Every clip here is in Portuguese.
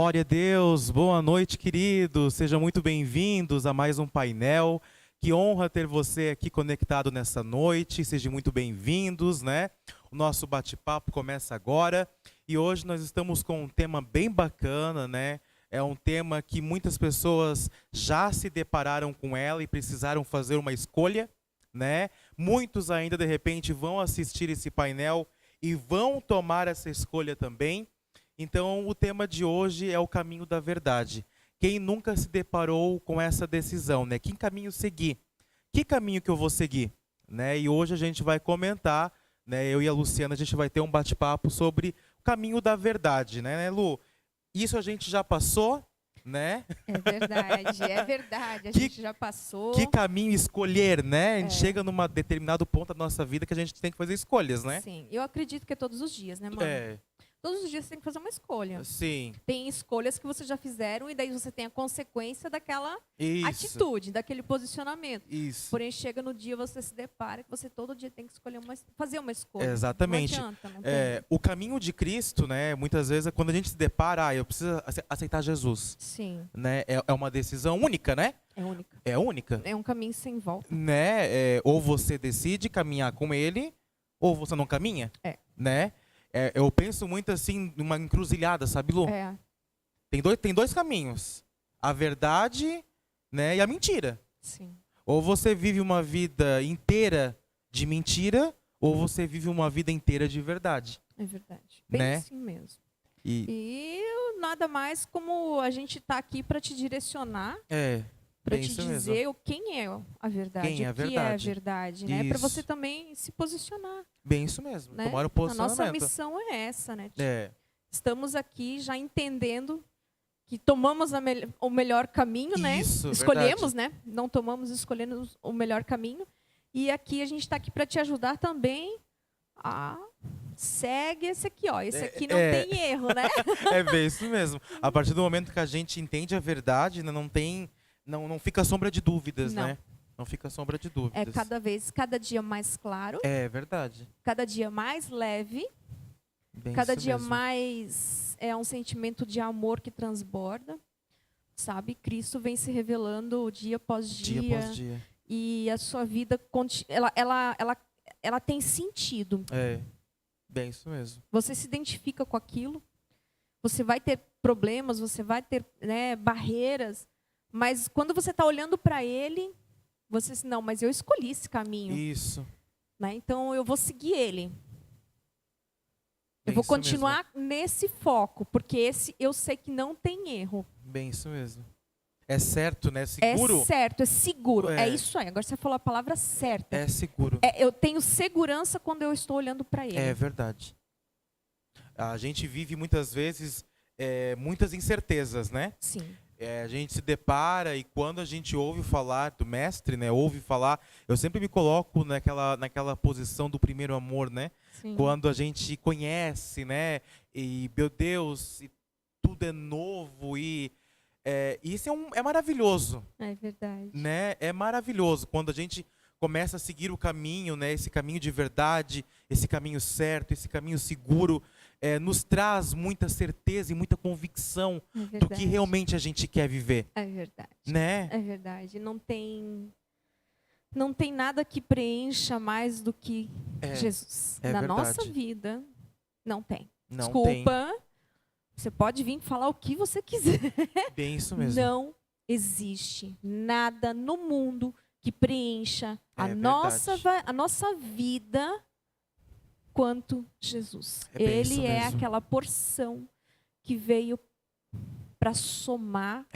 Glória a Deus, boa noite, queridos. Sejam muito bem-vindos a mais um painel. Que honra ter você aqui conectado nessa noite. Sejam muito bem-vindos, né? O nosso bate-papo começa agora e hoje nós estamos com um tema bem bacana, né? É um tema que muitas pessoas já se depararam com ela e precisaram fazer uma escolha, né? Muitos ainda de repente vão assistir esse painel e vão tomar essa escolha também. Então, o tema de hoje é o caminho da verdade. Quem nunca se deparou com essa decisão, né? Que caminho seguir? Que caminho que eu vou seguir? Né? E hoje a gente vai comentar, né? Eu e a Luciana, a gente vai ter um bate-papo sobre o caminho da verdade, né, Lu? Isso a gente já passou, né? É verdade, a gente já passou. Que caminho escolher, né? A gente É. chega num determinado ponto da nossa vida que a gente tem que fazer escolhas, né? Sim, eu acredito que é todos os dias, né, mano? É, Todos os dias você tem que fazer uma escolha. sim, Tem escolhas que você já fizeram e daí você tem a consequência daquela isso, atitude, daquele posicionamento. isso. Porém, chega no dia, você se depara que você todo dia tem que escolher fazer uma escolha. Exatamente. Não adianta, não O caminho de Cristo, né? Muitas vezes é quando a gente se depara, eu preciso aceitar Jesus, Sim, né? É uma decisão única, né? é única. É única, É um caminho sem volta. né? Ou você decide caminhar com Ele, ou você não caminha, É. né? Eu penso muito assim numa encruzilhada, sabe, Lu? É, Tem dois caminhos: a verdade, né? E a mentira. sim. Ou você vive uma vida inteira de mentira, ou você vive uma vida inteira de verdade. É verdade. Bem Né? assim mesmo. E E nada mais como a gente tá aqui para te direcionar, para bem te isso dizer mesmo. quem é a verdade, Quem é a o que é a verdade. verdade, né? Para Isso. você também se posicionar, Bem isso mesmo. né? Tomar o A posicionamento. nossa missão é essa, né? É, Estamos aqui já entendendo que tomamos o melhor caminho, né? Isso, Escolhemos, né? Não tomamos, escolhemos o melhor caminho. E aqui a gente está aqui para te ajudar também a segue esse aqui, ó. Esse aqui não tem erro, né? é bem isso mesmo. A partir do momento que a gente entende a verdade, né, não fica sombra de dúvidas, Não. né? Não fica sombra de É dúvidas. cada dia mais claro, É verdade. cada dia mais leve, Bem cada isso dia mesmo. mais é um sentimento de amor que transborda, sabe? Cristo vem se revelando dia após dia, Dia após dia. e a sua vida ela tem sentido. Bem isso mesmo. Você se identifica com aquilo, você vai ter problemas, você vai ter, né, barreiras, mas quando você está olhando para Ele, você diz, não, mas eu escolhi esse caminho, Isso. né? Então eu vou seguir Ele. Eu Bem vou isso mesmo. continuar nesse foco, porque esse eu sei que não tem erro. Bem isso mesmo. É certo, né? Seguro? É certo, é seguro. É. É isso aí. Agora você falou a palavra certa. É seguro. Eu tenho segurança quando eu estou olhando para Ele. É verdade. A gente vive muitas vezes muitas incertezas, né? Sim. A gente se depara e quando a gente ouve falar do mestre, né? Ouve falar, eu sempre me coloco naquela posição do primeiro amor, né? Sim. Quando a gente conhece, né? E, meu Deus, e tudo é novo e isso é maravilhoso, É verdade. né? É maravilhoso quando a gente começa a seguir o caminho, né? Esse caminho de verdade, esse caminho certo, esse caminho seguro, nos traz muita certeza e muita convicção É do que verdade. realmente a gente quer viver, É verdade. né? É verdade. Não tem nada que preencha mais do que Jesus. é Na verdade. nossa vida, não tem. Não Desculpa. Você pode vir falar o que você quiser. tem. Bem isso mesmo. Não existe nada no mundo que preencha a verdade. nossa vida quanto Jesus. É bem isso Ele é mesmo. aquela porção que veio para somar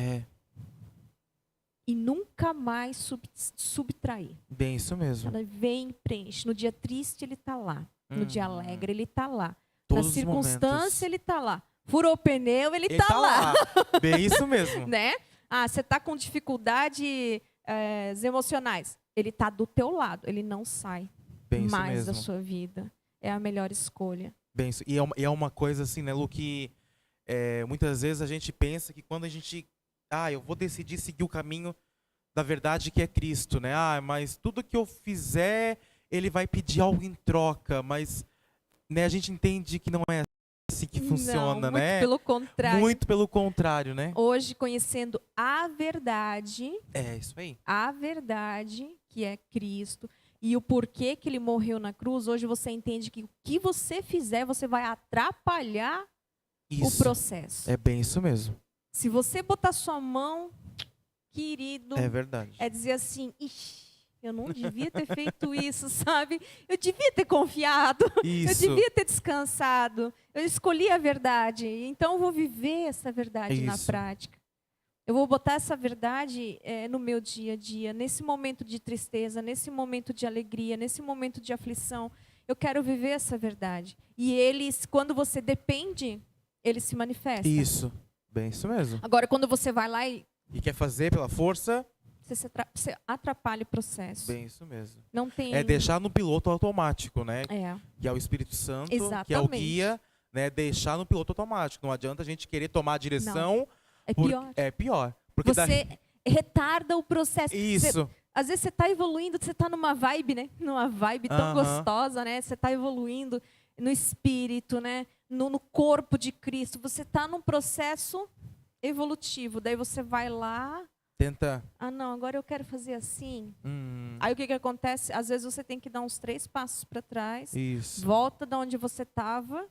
e nunca mais subtrair. Bem isso mesmo. Ela vem e preenche. No dia triste, ele está lá. No dia alegre, ele está lá. Todos Na os circunstância, momentos. ele está lá. Furou o pneu, ele Ele está tá lá. Bem isso mesmo. Né? Você está com dificuldades emocionais. Ele está do teu lado. Ele não sai Bem isso mais da mesmo. sua vida. É a melhor escolha. Bem isso. E é uma coisa assim, né, Lu, que muitas vezes a gente pensa que quando a gente... eu vou decidir seguir o caminho da verdade que é Cristo, né? Mas tudo que eu fizer, Ele vai pedir algo em troca. Mas, né, a gente entende que não é assim que funciona, Não, né? muito pelo contrário. Muito pelo contrário, né? Hoje, conhecendo a verdade, É isso aí. que é Cristo, e o porquê que ele morreu na cruz, hoje você entende que o que você fizer, você vai atrapalhar o Isso. processo. É bem isso mesmo. Se você botar sua mão, querido, É verdade. é dizer assim, ixi, eu não devia ter feito isso, sabe? Eu devia ter confiado, eu Isso. devia ter descansado, eu escolhi a verdade, então eu vou viver essa verdade na Isso. prática. Eu vou botar essa verdade no meu dia a dia, nesse momento de tristeza, nesse momento de alegria, nesse momento de aflição. Eu quero viver essa verdade. E eles, quando você depende, ele se manifesta. Isso. Bem isso mesmo. Agora, quando você vai lá e E quer fazer pela força? você atrapalha o processo. Bem isso mesmo. Não tem... É deixar no piloto automático, né? É. Que é o Espírito Santo, que é o Exatamente. guia, né? Deixar no piloto automático. Não adianta a gente querer tomar a direção. É pior. É pior. Porque Você retarda o processo. Isso. Às vezes você está evoluindo, você está numa vibe, né? Numa vibe tão gostosa, né? Você está evoluindo no espírito, né? No corpo de Cristo. Você está num processo evolutivo. Daí você vai lá. Tenta. Ah, não, agora eu quero fazer assim. Hum, Aí o que acontece? Às vezes você tem que dar uns 3 passos para trás. isso. Volta de onde você estava.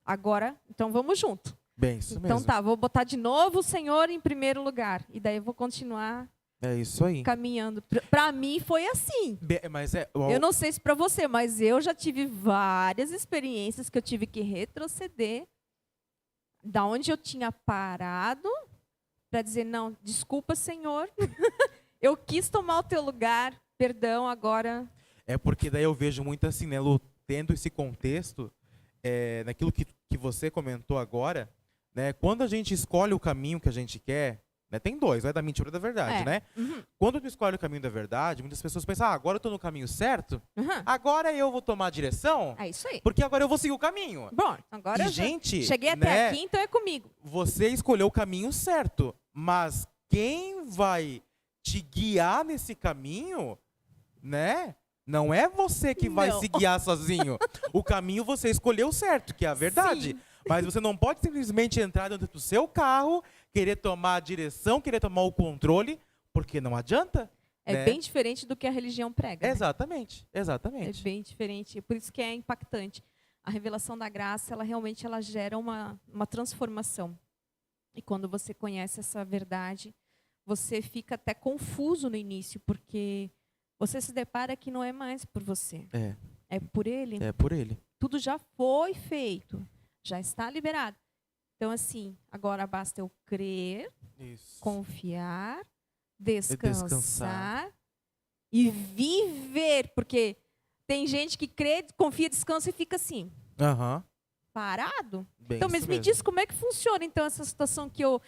Agora, então vamos junto. Bem isso Então mesmo. tá, vou botar de novo o Senhor em primeiro lugar. E daí eu vou continuar É isso aí. caminhando. Para mim foi assim. Mas é. Eu não sei se para você, mas eu já tive várias experiências que eu tive que retroceder da onde eu tinha parado para dizer não, desculpa, Senhor. Eu quis tomar o teu lugar. Perdão, agora. É porque daí eu vejo muito assim, né, Lu, tendo esse contexto, naquilo que você comentou agora, né, quando a gente escolhe o caminho que a gente quer, né, tem dois, vai da mentira ou da verdade, né? Uhum. Quando tu escolhe o caminho da verdade, muitas pessoas pensam, agora eu estou no caminho certo, Uhum. agora eu vou tomar a direção, É isso aí. porque agora eu vou seguir o caminho. Bom, agora E, eu já gente, cheguei até né, aqui, então é comigo. você escolheu o caminho certo, mas quem vai te guiar nesse caminho, né? Não é você que vai Não. se guiar sozinho. O caminho você escolheu certo, que é a verdade. Sim. Mas você não pode simplesmente entrar dentro do seu carro, querer tomar a direção, querer tomar o controle, porque não adianta. É né? bem diferente do que a religião prega. né? Exatamente, É exatamente. bem diferente. Por isso que é impactante. A revelação da graça, ela realmente gera uma transformação. E quando você conhece essa verdade, você fica até confuso no início, porque você se depara que não é mais por você. É por ele. É por ele. Tudo já foi feito. Já está liberado. Então, assim, agora basta eu crer, Isso. confiar, descansar descansar. e viver. Porque tem gente que crê, confia, descansa e fica assim, Aham. parado. Bem Então, isso mas me mesmo. diz como é que funciona, então, essa situação que eu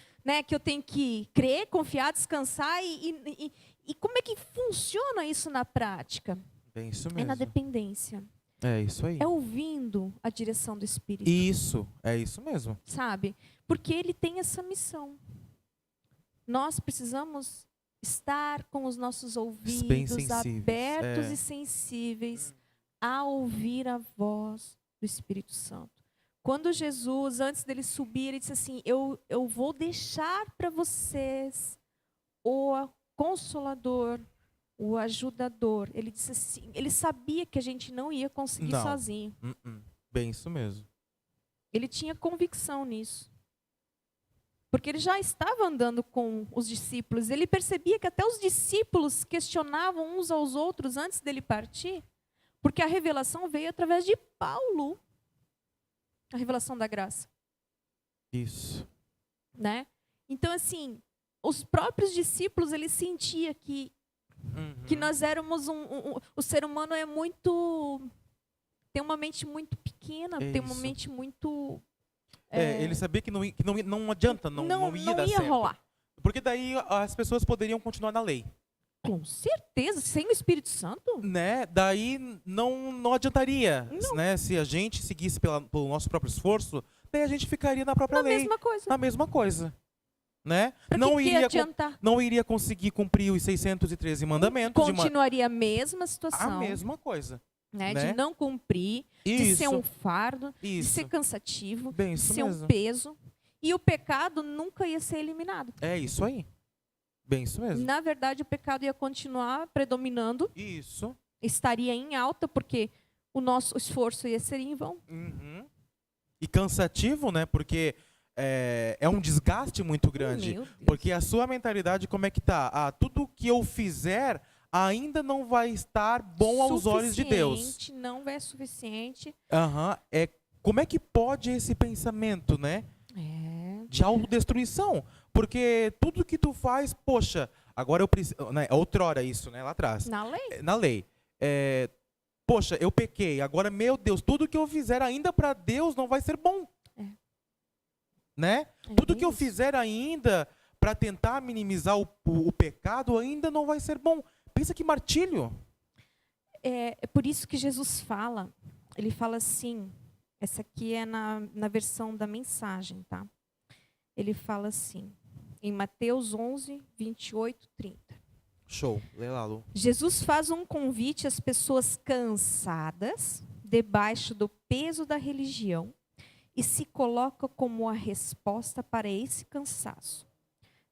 tenho que crer, confiar, descansar e como é que funciona isso na prática? Bem isso É na mesmo. dependência. É isso aí. É ouvindo a direção do Espírito. Isso, é isso mesmo. Sabe? Porque ele tem essa missão. Nós precisamos estar com os nossos ouvidos sensíveis, abertos é. e sensíveis a ouvir a voz do Espírito Santo. Quando Jesus, antes dele subir, ele disse assim, eu vou deixar para vocês o Consolador, o Ajudador. Ele disse assim, ele sabia que a gente não ia conseguir Não. sozinho. Bem isso mesmo. Ele tinha convicção nisso. Porque ele já estava andando com os discípulos. Ele percebia que até os discípulos questionavam uns aos outros antes dele partir. Porque a revelação veio através de Paulo. A revelação da graça. Isso. Né? Então, assim, os próprios discípulos, eles sentiam que nós éramos o ser humano é muito... Tem uma mente muito pequena, tem uma Isso. mente muito... Ele sabia que não adianta, não ia dar certo. rolar. Porque daí as pessoas poderiam continuar na lei. Com certeza, sem o Espírito Santo. Né? Daí não adiantaria. Não. Né? Se a gente seguisse pelo nosso próprio esforço, daí a gente ficaria na própria Na lei. mesma coisa. Na mesma coisa. Né? Pra Não que iria adiantar? não iria conseguir cumprir os 613 mandamentos. Continuaria a mesma A situação. mesma coisa. né? Né? De não cumprir, de ser Isso, um fardo, de isso. ser cansativo, Bem, de isso ser um mesmo. peso. E o pecado nunca ia ser eliminado. É isso aí. Bem, isso mesmo. Na verdade, o pecado ia continuar predominando, Isso. estaria em alta, porque o nosso esforço ia ser em vão. Uhum. E cansativo, né? Porque é um desgaste muito grande. Meu Deus. Porque a sua mentalidade, como é que tá? Ah, tudo que eu fizer ainda não vai estar bom aos olhos de Deus. Suficiente, não é suficiente. Aham. Como é que pode esse pensamento, né? É. De autodestruição? Porque tudo que tu faz, poxa, agora eu preciso. Né, outrora isso, né? Lá atrás. Na lei. Na lei. Poxa, eu pequei. Agora, meu Deus, tudo que eu fizer ainda para Deus não vai ser bom. É. Né? É Tudo bem que eu isso. fizer ainda para tentar minimizar o pecado ainda não vai ser bom. Pensa que martírio. É por isso que Jesus fala, ele fala assim, essa aqui é na versão da mensagem, tá? Ele fala assim, em Mateus 11, 28, 30. Show. Lê lá, Lu. Jesus faz um convite às pessoas cansadas, debaixo do peso da religião, e se coloca como a resposta para esse cansaço.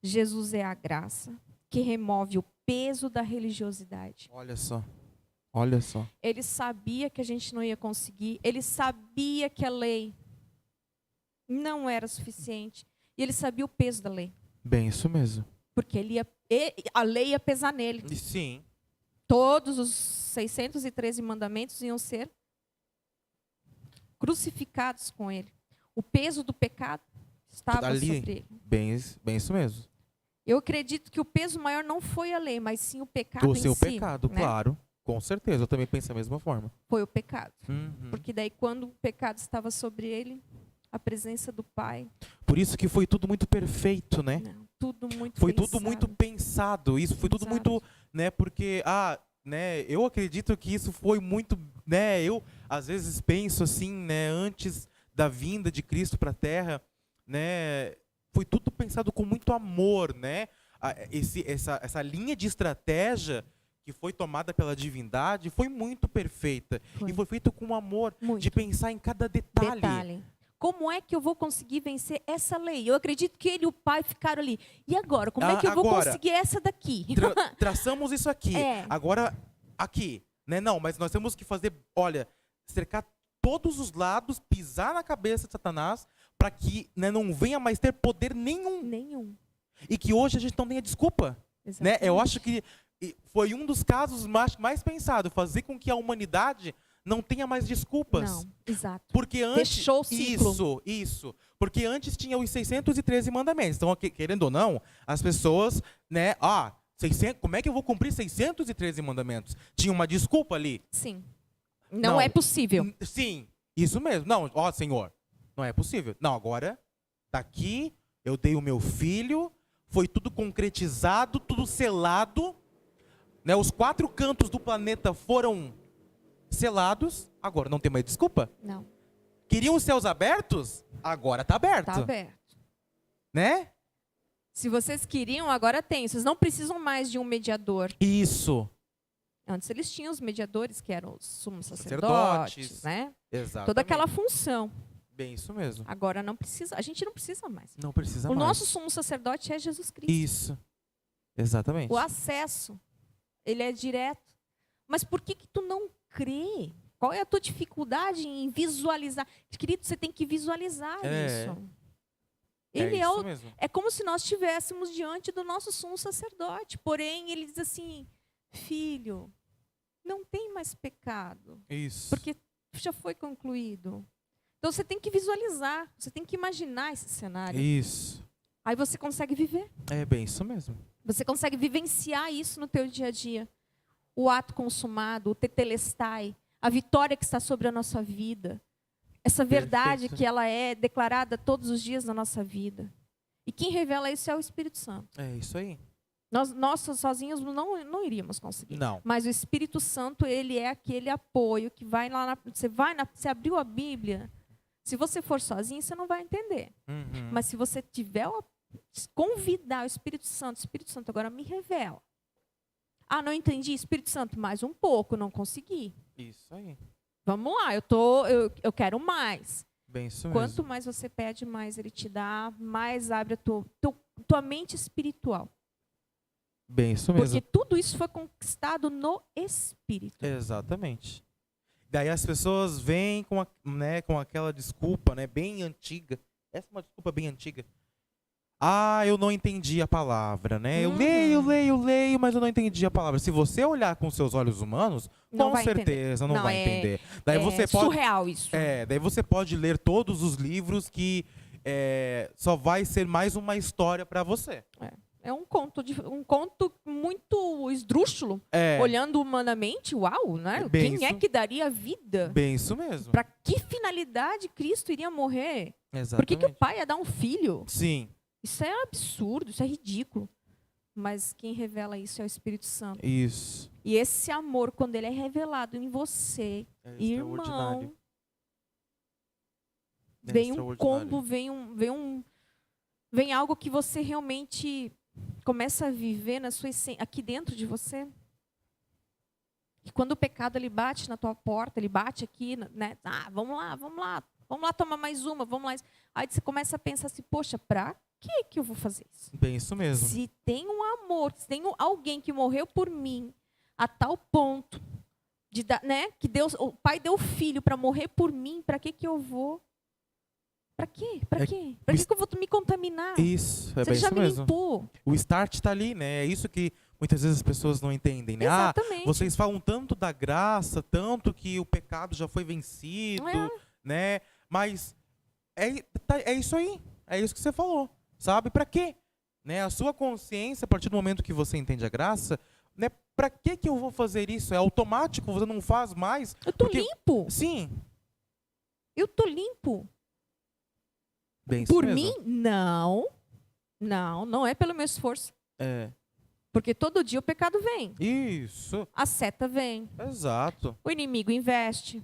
Jesus é a graça que remove o peso da religiosidade. Olha só. Olha só. Ele sabia que a gente não ia conseguir, ele sabia que a lei não era suficiente, e ele sabia o peso da lei, Bem, isso mesmo. porque a lei ia pesar nele. E sim. Todos os 613 mandamentos iam ser crucificados com ele. O peso do pecado estava Ali. sobre ele. Bem isso mesmo. Eu acredito que o peso maior não foi a lei, mas sim o pecado O em seu si, pecado, né? claro. Com certeza. Eu também penso da mesma forma. Foi o pecado. Uhum. Porque daí quando o pecado estava sobre ele, a presença do Pai, Por isso que foi tudo muito perfeito, né? não, tudo muito Foi pensado. tudo muito pensado. Isso foi tudo Exato. muito, né? Porque, né? Eu acredito que isso foi muito, né? Eu às vezes penso assim, né? Antes da vinda de Cristo para a Terra, né? Foi tudo pensado com muito amor, né? Essa linha de estratégia que foi tomada pela divindade foi muito perfeita. Foi. E foi feito com amor, Muito. de pensar em cada detalhe. Como é que eu vou conseguir vencer essa lei? Eu acredito que ele e o pai ficaram ali. E agora? Como é que eu vou Agora, conseguir essa daqui? Traçamos isso aqui. É. Agora, aqui. Né? Não, mas nós temos que fazer, olha, cercar todos os lados, pisar na cabeça de Satanás, para que, né, não venha mais ter poder nenhum. Nenhum. E que hoje a gente não tenha desculpa. Né? Eu acho que foi um dos casos mais pensados, fazer com que a humanidade não tenha mais desculpas. Não, exato. Porque antes, Fechou o ciclo. Isso. Porque antes tinha os 613 mandamentos. Então, querendo ou não, as pessoas, né, 600, como é que eu vou cumprir 613 mandamentos? Tinha uma desculpa ali. Sim. Não é possível. Sim, isso mesmo. Não, Senhor, não é possível. Não, agora, daqui, eu dei o meu filho, foi tudo concretizado, tudo selado, né? Os 4 cantos do planeta foram selados, agora não tem mais desculpa. Não. Queriam os céus abertos? Agora está aberto. Está aberto. Né? Se vocês queriam, agora tem. Vocês não precisam mais de um mediador. Isso. Antes eles tinham os mediadores, que eram os sumos Sacerdotes. sacerdotes, né? Exatamente. Toda aquela função. Bem, isso mesmo. Agora não precisa, a gente não precisa mais. Não precisa O mais. nosso sumo sacerdote é Jesus Cristo. Isso. Exatamente. O acesso, ele é direto. Mas por que tu não crê? Qual é a tua dificuldade em visualizar? Querido, você tem que visualizar isso. Ele é isso mesmo. é como se nós estivéssemos diante do nosso sumo sacerdote. Porém, ele diz assim, filho, não tem mais pecado. Isso. Porque já foi concluído. Então você tem que visualizar, você tem que imaginar esse cenário. Isso. Aí você consegue viver. É bem isso mesmo. Você consegue vivenciar isso no teu dia a dia. O ato consumado, o tetelestai, a vitória que está sobre a nossa vida. Essa verdade Perfeito. que ela é declarada todos os dias na nossa vida. E quem revela isso é o Espírito Santo. É isso aí. Nós sozinhos não iríamos conseguir. Não. Mas o Espírito Santo, ele é aquele apoio que vai lá, você abriu a Bíblia, se você for sozinho, você não vai entender. Uhum. Mas se você tiver convidar o Espírito Santo agora me revela. Ah, não entendi, Espírito Santo, mais um pouco, não consegui. Isso aí. Vamos lá, eu quero mais. Bem isso Quanto mesmo. mais você pede, mais ele te dá, mais abre a tua mente espiritual. Bem isso mesmo. Porque tudo isso foi conquistado no Espírito. Exatamente. Daí as pessoas vêm com aquela desculpa, né, bem antiga. Essa é uma desculpa bem antiga. Ah, eu não entendi a palavra, né? Eu leio, mas eu não entendi a palavra. Se você olhar com seus olhos humanos, Não com vai certeza não Não, vai é- entender. Daí você pode, surreal isso. daí você pode ler todos os livros que só vai ser mais uma história para você. É um conto muito esdrúxulo. É, Olhando humanamente, uau, né? É bem Quem é isso. que daria vida? bem isso mesmo. Para que finalidade Cristo iria morrer? Por Exatamente. que o pai ia dar um filho? Sim, Isso é absurdo, isso é ridículo. Mas quem revela isso é o Espírito Santo. isso. E esse amor, quando ele é revelado em você, É irmão, extraordinário. É vem um extraordinário. combo, vem algo que você realmente começa a viver na sua aqui dentro de você. E quando o pecado ele bate na tua porta, ele bate aqui, né? Ah, vamos lá tomar mais uma, vamos lá. Aí você começa a pensar assim, poxa, pra que eu vou fazer isso? Bem isso mesmo. Se tem um amor, se tem alguém que morreu por mim a tal ponto de né, que Deus, o Pai deu o filho para morrer por mim, para que eu vou? Para quê? Para É- quê? Para que eu vou me contaminar? Isso, é Você bem já isso me mesmo. limpou. O start tá ali, né? É isso que muitas vezes as pessoas não entendem, né? Ah, Exatamente. vocês falam tanto da graça, tanto que o pecado já foi vencido, É. né? Mas é isso aí. É isso que você falou. Sabe? Pra quê? Né? A sua consciência, a partir do momento que você entende a graça, né? Pra que eu vou fazer isso? É automático, você não faz mais. Eu tô Porque- limpo. Sim. Eu tô limpo. Bem isso Por mesmo. mim? Não. Não é pelo meu esforço. É. Porque todo dia o pecado vem. Isso. A seta vem. Exato. O inimigo investe.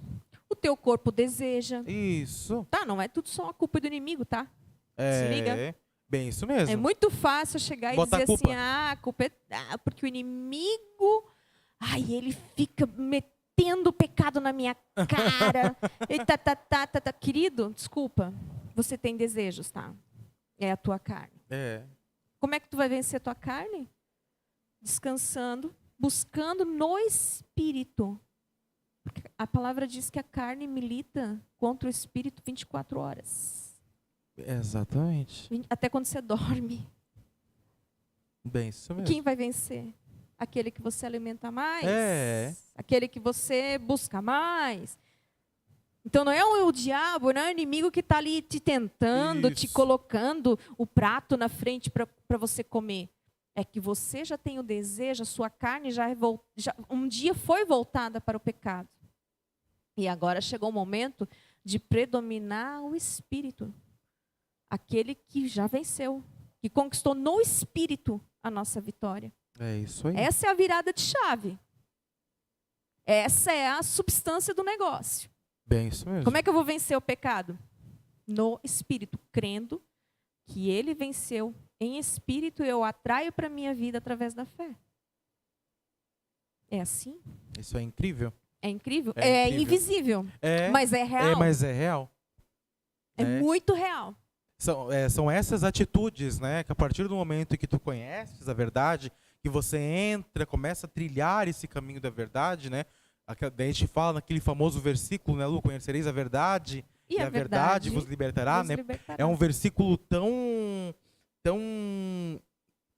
O teu corpo deseja. Isso. Tá, não é tudo só a culpa do inimigo, tá? Se liga. É. Bem isso mesmo. É muito fácil chegar e Bota a dizer culpa. assim, a culpa é porque o inimigo, ele fica metendo o pecado na minha cara. E tá. Querido, desculpa, você tem desejos, tá? É a tua carne. É. Como é que tu vai vencer a tua carne? Descansando, buscando no Espírito. Porque a palavra diz que a carne milita contra o Espírito 24 horas. Exatamente. Até quando você dorme. Bem isso mesmo. Quem vai vencer? Aquele que você alimenta mais? É. Aquele que você busca mais? Então não é o diabo, não é o inimigo que está ali te tentando, te Isso. colocando o prato na frente para você comer. É que você já tem o desejo, a sua carne já um dia foi voltada para o pecado. E agora chegou o momento de predominar o Espírito. Aquele que já venceu, que conquistou no Espírito a nossa vitória. É isso aí. Essa é a virada de chave. Essa é a substância do negócio. Bem isso mesmo. Como é que eu vou vencer o pecado? No Espírito, crendo que ele venceu em Espírito, eu atraio para a minha vida através da fé. É assim? Isso é incrível. É incrível? É É incrível. invisível, É. mas é real. Mas é real. É muito real. São essas atitudes, né? Que a partir do momento que tu conheces a verdade, que você entra, começa a trilhar esse caminho da verdade, né? Daí a gente fala naquele famoso versículo, né, Lu? Conhecereis a verdade e a verdade vos libertará, nos né? libertará. É um versículo tão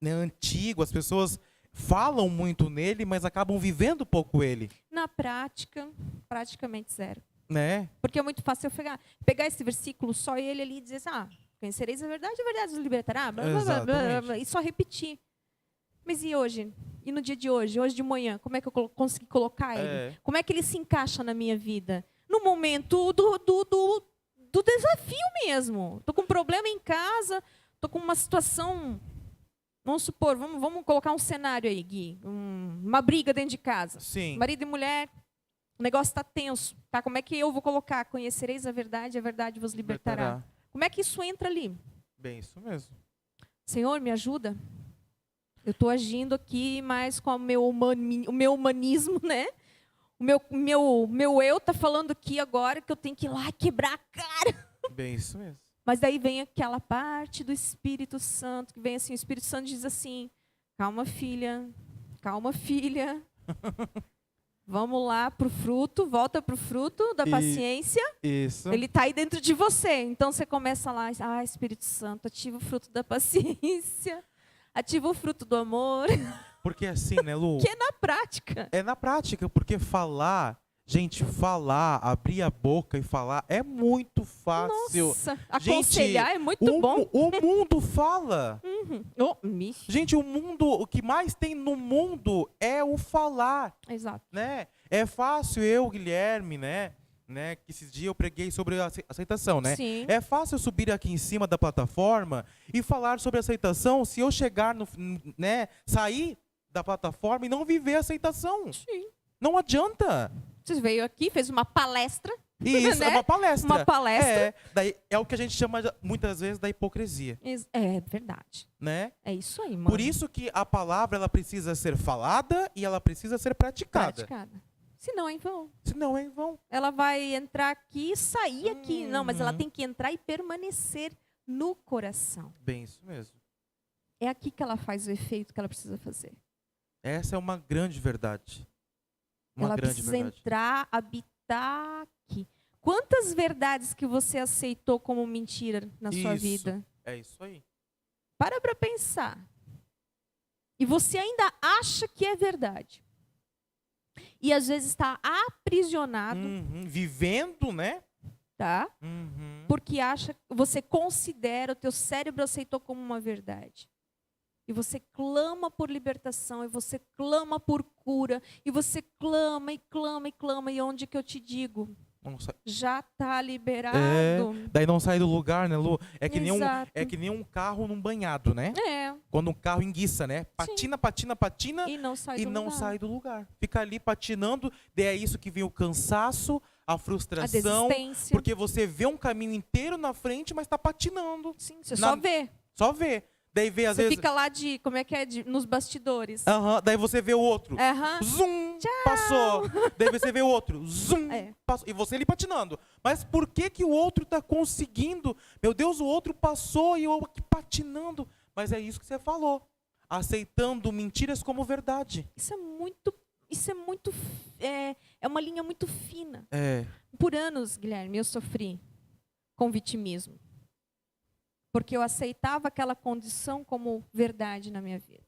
né, antigo, as pessoas falam muito nele, mas acabam vivendo pouco ele, Na prática, praticamente zero. né? Porque é muito fácil eu pegar esse versículo, só ele ali e dizer assim, conhecereis a verdade vos libertará, blá, blá, blá, blá, blá, Exatamente. blá, e só repetir. Mas e hoje? E no dia de hoje de manhã, como é que eu consegui colocar ele? É. Como é que ele se encaixa na minha vida? No momento do desafio mesmo. Tô com um problema em casa, tô com uma situação, vamos supor, vamos colocar um cenário aí, Gui, uma briga dentro de casa. Sim. Marido e mulher, o negócio está tenso, tá? Como é que eu vou colocar? Conhecereis a verdade vos libertará. Como é que isso entra ali? Bem isso mesmo. Senhor, me ajuda. Eu estou agindo aqui mais com o meu humanismo, né? O meu eu tá falando aqui agora que eu tenho que ir lá quebrar a cara. Bem isso mesmo. Mas daí vem aquela parte do Espírito Santo, que vem assim, o Espírito Santo diz assim, calma filha, vamos lá pro fruto, volta pro fruto da paciência. Isso. Ele está aí dentro de você. Então você começa lá, Espírito Santo, ativa o fruto da paciência, ativa o fruto do amor. Porque assim, né, Lu? Que é na prática. É na prática, porque falar, gente, abrir a boca e falar é muito fácil. Nossa, aconselhar é muito bom. O mundo fala. Uhum. Gente, o que mais tem no mundo é o falar. Exato. Né? É fácil eu, Guilherme, né? Que esses dias eu preguei sobre aceitação, né? Sim. É fácil eu subir aqui em cima da plataforma e falar sobre aceitação se eu chegar sair da plataforma e não viver a aceitação. Sim. Não adianta. Você veio aqui, fez uma palestra. Isso, né? é uma palestra. Uma palestra. É o que a gente chama muitas vezes da hipocrisia. É verdade. Né? É isso aí, mano. Por isso que a palavra ela precisa ser falada e ela precisa ser praticada. Senão é em vão. Senão é em vão. Ela vai entrar aqui e sair aqui. Não, mas ela tem que entrar e permanecer no coração. Bem isso mesmo. É aqui que ela faz o efeito que ela precisa fazer. Essa é uma grande verdade. Ela precisa entrar, habitar aqui. Quantas verdades que você aceitou como mentira na sua vida? É isso aí. Para pensar. E você ainda acha que é verdade. E às vezes está aprisionado. Vivendo, né? Tá? Porque você considera, o teu cérebro aceitou como uma verdade. E você clama por libertação, e você clama por cura, e você clama, e clama, e clama, e onde que eu te digo? Já está liberado. Daí não sai do lugar, né, Lu? É que nem um carro num banhado, né? Quando um carro enguiça, né? Patina. E não sai do lugar. Fica ali patinando, daí é isso que vem o cansaço, a frustração. A desistência. Porque você vê um caminho inteiro na frente, mas está patinando. Sim, você só vê. Só vê. Daí vê, às vezes... fica lá nos bastidores. Daí você vê o outro. Zum, tchau. Passou. Daí você vê o outro. Zum, passou. E você ali patinando. Mas por que o outro está conseguindo? Meu Deus, o outro passou e eu aqui patinando. Mas é isso que você falou. Aceitando mentiras como verdade. Isso é muito... É uma linha muito fina. Por anos, Guilherme, eu sofri com vitimismo. Porque eu aceitava aquela condição como verdade na minha vida.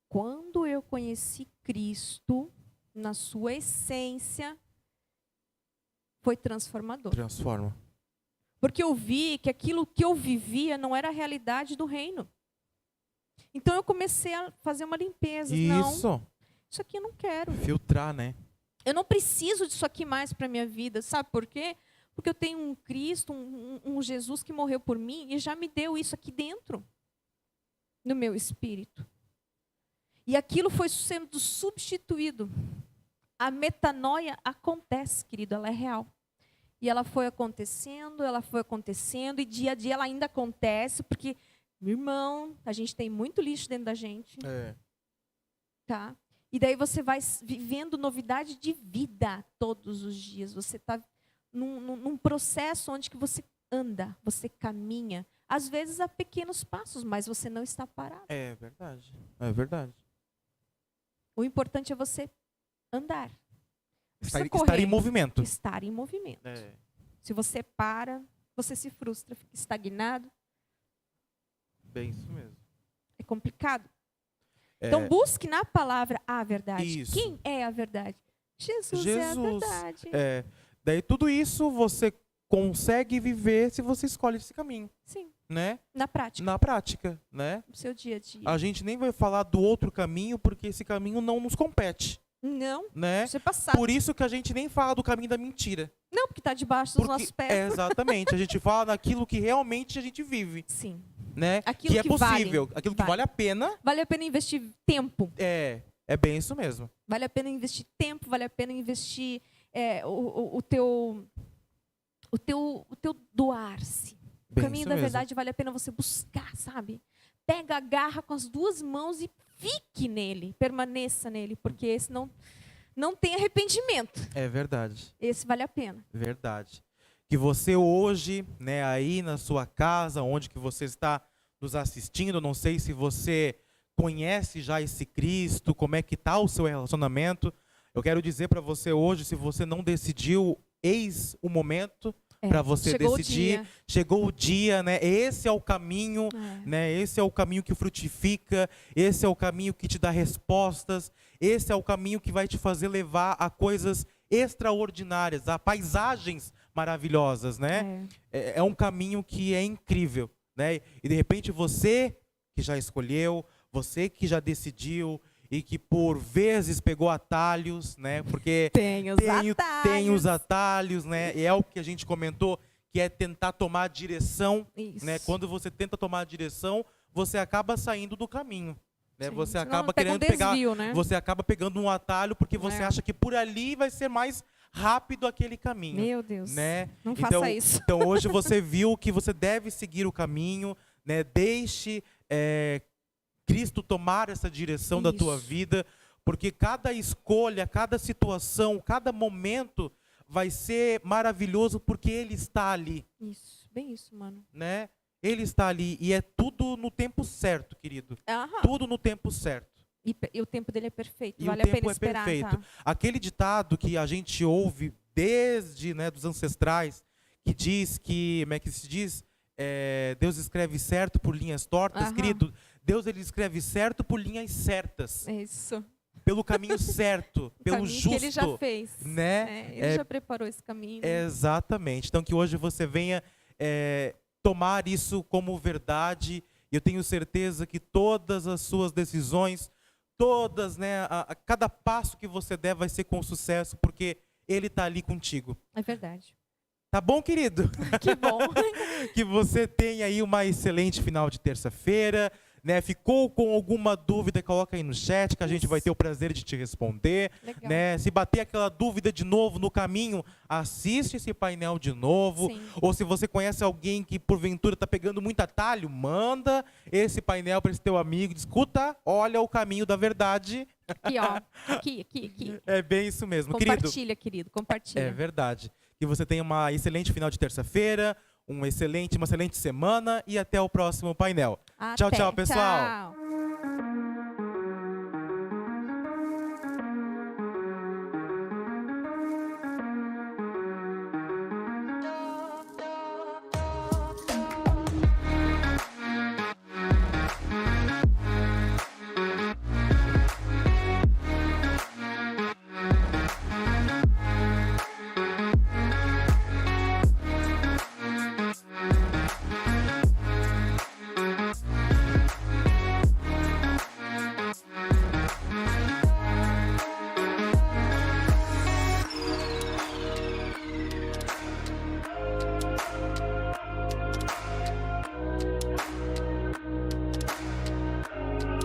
Quando eu conheci Cristo, na sua essência, foi transformador. Transforma. Porque eu vi que aquilo que eu vivia não era a realidade do reino. Então eu comecei a fazer uma limpeza. Não, isso aqui eu não quero. Filtrar, né? Eu não preciso disso aqui mais para a minha vida. Sabe por quê? Porque eu tenho um Cristo, um Jesus que morreu por mim e já me deu isso aqui dentro, no meu espírito. E aquilo foi sendo substituído. A metanoia acontece, querido, ela é real. E ela foi acontecendo, e dia a dia ela ainda acontece, porque, meu irmão, a gente tem muito lixo dentro da gente. Tá? E daí você vai vivendo novidade de vida todos os dias. Você está num processo onde que você anda, você caminha, às vezes a pequenos passos, mas você não está parado. É verdade. É verdade. O importante é você andar. Estar em movimento. Estar em movimento. Se você para, você se frustra, fica estagnado. Bem isso mesmo. É complicado. Então busque na palavra a verdade. Isso. Quem é a verdade? Jesus é a verdade. Daí tudo isso você consegue viver se você escolhe esse caminho. Sim. Né? Na prática. Na prática, né? No seu dia a dia. A gente nem vai falar do outro caminho porque esse caminho não nos compete. Não. Né? Você passar. Por isso que a gente nem fala do caminho da mentira. Não, porque está debaixo dos nossos pés. Exatamente. A gente fala daquilo que realmente a gente vive. Sim. Né? Aquilo que é possível, aquilo que vale a pena. Vale a pena investir tempo. É bem isso mesmo. Vale a pena investir tempo, vale a pena investir o teu doar-se. O caminho da verdade vale a pena você buscar, sabe? pega, agarra com as duas mãos e fique nele, permaneça nele, porque esse não tem arrependimento. É verdade. Esse vale a pena. Verdade. Que você hoje, né, aí na sua casa, onde que você está nos assistindo, não sei se você conhece já esse Cristo, como é que está o seu relacionamento. Eu quero dizer para você hoje, se você não decidiu, eis o momento para você decidir. Chegou o dia, né? Esse é o caminho, né? Esse é o caminho que frutifica, esse é o caminho que te dá respostas, esse é o caminho que vai te fazer levar a coisas extraordinárias, a paisagens maravilhosas, né? É um caminho que é incrível, né? E de repente você que já escolheu, você que já decidiu e que por vezes pegou atalhos, né? Porque tem os atalhos, né? E é o que a gente comentou, que é tentar tomar a direção, né? Quando você tenta tomar a direção, você acaba saindo do caminho, né? Você acaba querendo pegar, né? Você acaba pegando um atalho porque você acha que por ali vai ser mais rápido aquele caminho. Meu Deus, né? Não faça isso. Então hoje você viu que você deve seguir o caminho, né? Deixe Cristo tomar essa direção da tua vida, porque cada escolha, cada situação, cada momento vai ser maravilhoso porque Ele está ali. Isso, bem isso, mano. Né? Ele está ali e é tudo no tempo certo, querido. Tudo no tempo certo. E o tempo dele é perfeito, e vale o a tempo pena é esperar. Perfeito. Tá? Aquele ditado que a gente ouve desde, né, dos ancestrais, que diz que, como é que se diz? Deus escreve certo por linhas tortas, querido. Deus ele escreve certo por linhas certas. Isso. Pelo caminho certo, pelo justo. Que ele já fez. Né? Ele já preparou esse caminho. Exatamente. Então que hoje você venha tomar isso como verdade. E eu tenho certeza que todas as suas decisões, todas, né, a cada passo que você der vai ser com sucesso, porque Ele está ali contigo. É verdade. Tá bom, querido? Que bom. Que você tenha aí uma excelente final de terça-feira. Né? Ficou com alguma dúvida, coloca aí no chat que a gente vai ter o prazer de te responder. Né? Se bater aquela dúvida de novo no caminho, assiste esse painel de novo. Sim. Ou se você conhece alguém que porventura está pegando muito atalho, manda esse painel para esse teu amigo. Escuta, olha o caminho da verdade. Aqui, ó. Aqui. É bem isso mesmo, compartilha, querido. Compartilha. É verdade. Que você tenha uma excelente final de terça-feira, uma excelente semana e até o próximo painel. Tchau, pessoal. Tchau.